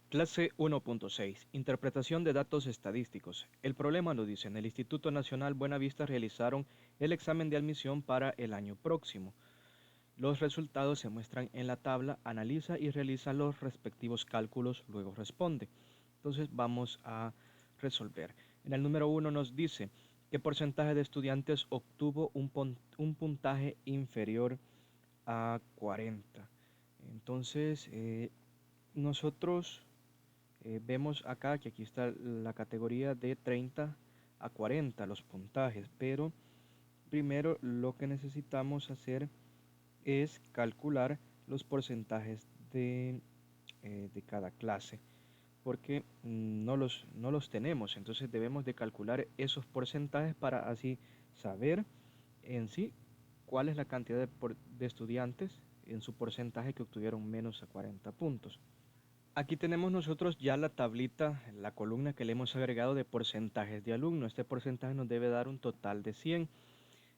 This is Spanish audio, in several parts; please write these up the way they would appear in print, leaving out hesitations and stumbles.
Clase 1.6. Interpretación de datos estadísticos. El problema lo dice: en el Instituto Nacional Buenavista realizaron el examen de admisión para el año próximo. Los resultados se muestran en la tabla, analiza y realiza los respectivos cálculos, luego responde. Entonces vamos a resolver. En el número 1 nos dice qué porcentaje de estudiantes obtuvo un puntaje inferior a 40. Entonces nosotros vemos acá que aquí está la categoría de 30 a 40, los puntajes, pero primero lo que necesitamos hacer es calcular los porcentajes de cada clase, porque no los tenemos. Entonces debemos de calcular esos porcentajes para así saber en sí cuál es la cantidad de estudiantes en su porcentaje que obtuvieron menos a 40 puntos. Aquí tenemos nosotros ya la tablita, la columna que le hemos agregado de porcentajes de alumnos. Este porcentaje nos debe dar un total de 100.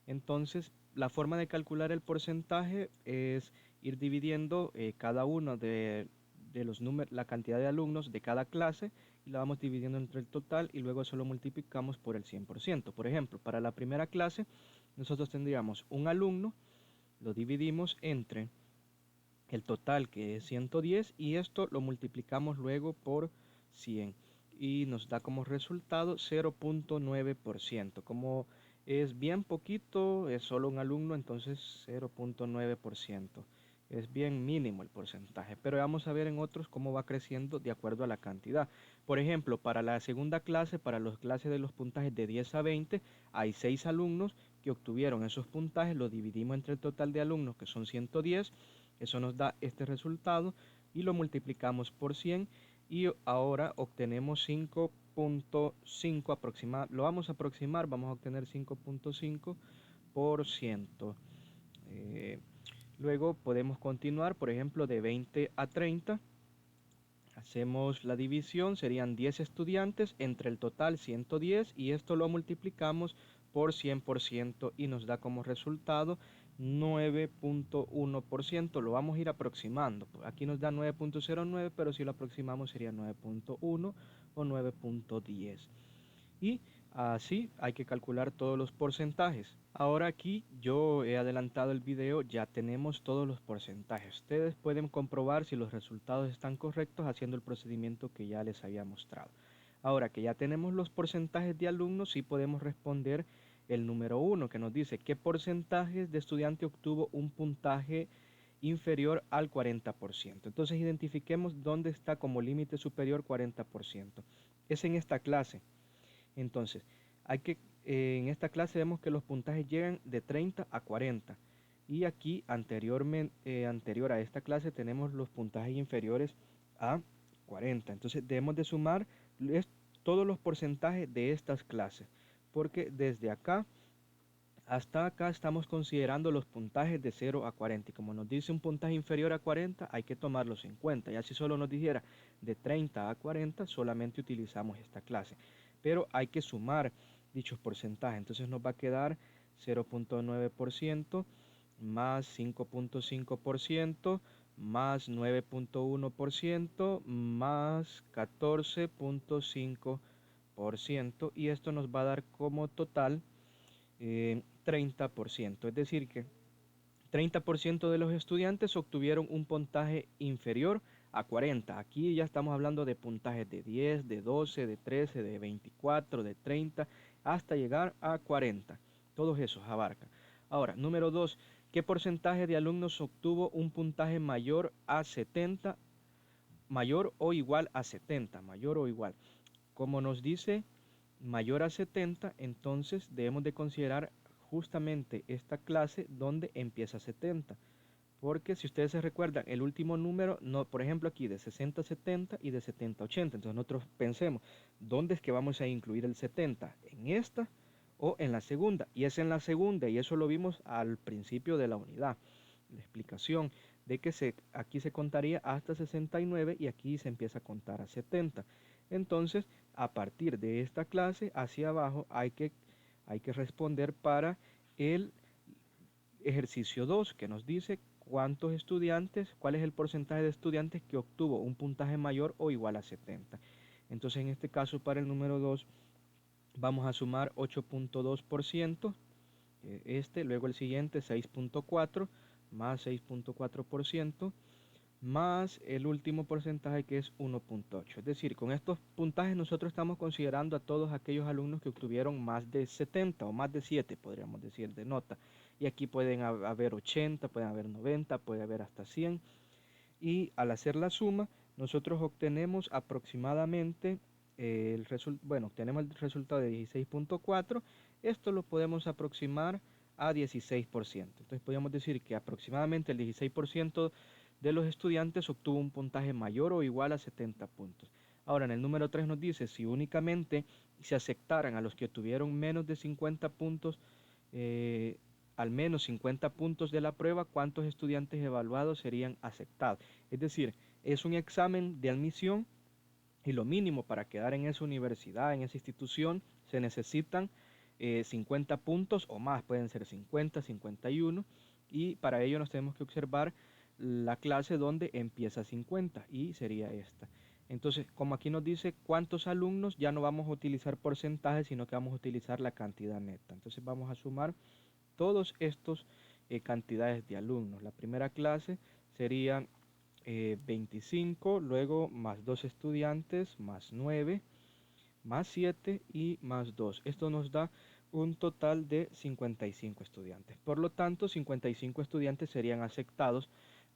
Entonces, la forma de calcular el porcentaje es ir dividiendo cada uno de los números, la cantidad de alumnos de cada clase, y la vamos dividiendo entre el total y luego eso lo multiplicamos por el 100%. Por ejemplo, para la primera clase nosotros tendríamos un alumno, lo dividimos entre el total, que es 110, y esto lo multiplicamos luego por 100 y nos da como resultado 0.9%. Como es bien poquito, es solo un alumno, entonces 0.9%. Es bien mínimo el porcentaje, pero vamos a ver en otros cómo va creciendo de acuerdo a la cantidad. Por ejemplo, para la segunda clase, para las clases de los puntajes de 10 a 20, hay 6 alumnos que obtuvieron esos puntajes, lo dividimos entre el total de alumnos, que son 110, eso nos da este resultado y lo multiplicamos por 100 y ahora obtenemos 5.5 aproximado, lo vamos a aproximar, vamos a obtener 5.5%. Luego podemos continuar, por ejemplo, de 20 a 30. Hacemos la división, serían 10 estudiantes entre el total 110 y esto lo multiplicamos por 100% y nos da como resultado 9.1%. Lo vamos a ir aproximando. Aquí nos da 9.09, pero si lo aproximamos sería 9.1 o 9.10. Y así hay que calcular todos los porcentajes. Ahora aquí yo he adelantado el video, ya tenemos todos los porcentajes. Ustedes pueden comprobar si los resultados están correctos haciendo el procedimiento que ya les había mostrado. Ahora que ya tenemos los porcentajes de alumnos, sí podemos responder el número 1 que nos dice qué porcentajes de estudiante obtuvo un puntaje inferior al 40%. Entonces identifiquemos dónde está como límite superior 40%. Es en esta clase. Entonces, en esta clase vemos que los puntajes llegan de 30 a 40. Y aquí anterior a esta clase tenemos los puntajes inferiores a 40. Entonces debemos de sumar todos los porcentajes de estas clases. Porque desde acá hasta acá estamos considerando los puntajes de 0 a 40. Y como nos dice un puntaje inferior a 40, hay que tomarlos en cuenta. Ya si solo nos dijera de 30 a 40, solamente utilizamos esta clase. Pero hay que sumar dichos porcentajes. Entonces nos va a quedar 0.9% más 5.5% más 9.1% más 14.5%. Y esto nos va a dar como total 30%, es decir que 30% de los estudiantes obtuvieron un puntaje inferior a 40. Aquí ya estamos hablando de puntajes de 10, de 12, de 13, de 24, de 30, hasta llegar a 40. Todos esos abarcan. Ahora, número 2, ¿qué porcentaje de alumnos obtuvo un puntaje mayor a 70, mayor o igual a 70, mayor o igual? Como nos dice mayor a 70, entonces debemos de considerar justamente esta clase donde empieza 70. Porque si ustedes se recuerdan, el último número, no, por ejemplo aquí de 60 a 70 y de 70 a 80. Entonces nosotros pensemos, ¿dónde es que vamos a incluir el 70? ¿En esta o en la segunda? Y es en la segunda, y eso lo vimos al principio de la unidad. La explicación de que aquí se contaría hasta 69 y aquí se empieza a contar a 70. Entonces, a partir de esta clase hacia abajo hay que responder para el ejercicio 2 que nos dice cuántos estudiantes, cuál es el porcentaje de estudiantes que obtuvo un puntaje mayor o igual a 70. Entonces, en este caso, para el número 2, vamos a sumar 8.2%, luego el siguiente 6.4, más 6.4%, más el último porcentaje que es 1.8. Es decir, con estos puntajes nosotros estamos considerando a todos aquellos alumnos que obtuvieron más de 70 o más de 7, podríamos decir, de nota. Y aquí pueden haber 80, pueden haber 90, puede haber hasta 100. Y al hacer la suma, nosotros obtenemos aproximadamente obtenemos el resultado de 16.4. Esto lo podemos aproximar a 16%. Entonces podríamos decir que aproximadamente el 16% de los estudiantes obtuvo un puntaje mayor o igual a 70 puntos. Ahora, en el número 3 nos dice si únicamente se aceptaran a los que tuvieron menos de 50 puntos, al menos 50 puntos de la prueba, cuántos estudiantes evaluados serían aceptados. Es decir, es un examen de admisión y lo mínimo para quedar en esa universidad, en esa institución, se necesitan 50 puntos o más, pueden ser 50, 51, y para ello nos tenemos que observar la clase donde empieza 50 y sería esta. Entonces, como aquí nos dice cuántos alumnos, ya no vamos a utilizar porcentajes, sino que vamos a utilizar la cantidad neta. Entonces vamos a sumar todos estos cantidades de alumnos. La primera clase sería 25, luego más 2 estudiantes, más 9, más 7 y más 2. Esto nos da un total de 55 estudiantes. Por lo tanto, 55 estudiantes serían aceptados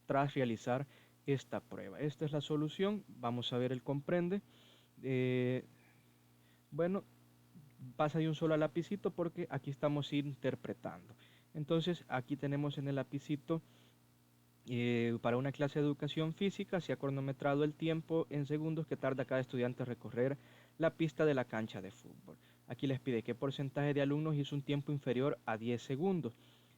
tras realizar esta prueba. Esta es la solución. Vamos a ver el comprende. Eh, bueno, pasa de un solo lapicito porque aquí estamos interpretando. Entonces, aquí tenemos en el lapicito para una clase de educación física se ha cronometrado el tiempo en segundos que tarda cada estudiante a recorrer la pista de la cancha de fútbol. Aquí les pide qué porcentaje de alumnos hizo un tiempo inferior a 10 segundos.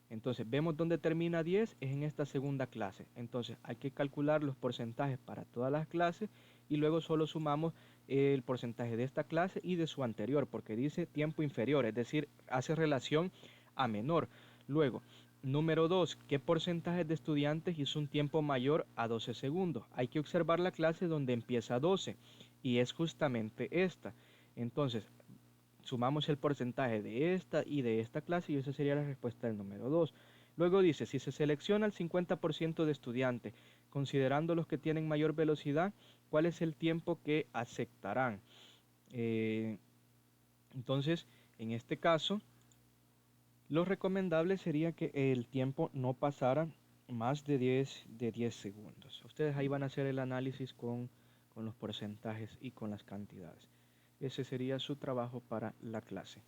Entonces, vemos dónde termina 10, es en esta segunda clase. Entonces, hay que calcular los porcentajes para todas las clases y luego solo sumamos el porcentaje de esta clase y de su anterior, porque dice tiempo inferior, es decir, hace relación a menor. Luego, número 2, ¿qué porcentaje de estudiantes hizo un tiempo mayor a 12 segundos? Hay que observar la clase donde empieza 12 y es justamente esta. Entonces, sumamos el porcentaje de esta y de esta clase y esa sería la respuesta del número 2. Luego dice, si se selecciona el 50% de estudiantes, considerando los que tienen mayor velocidad, ¿cuál es el tiempo que aceptarán? Eh, entonces, en este caso, lo recomendable sería que el tiempo no pasara más de 10 segundos. Ustedes ahí van a hacer el análisis con los porcentajes y con las cantidades. Ese sería su trabajo para la clase.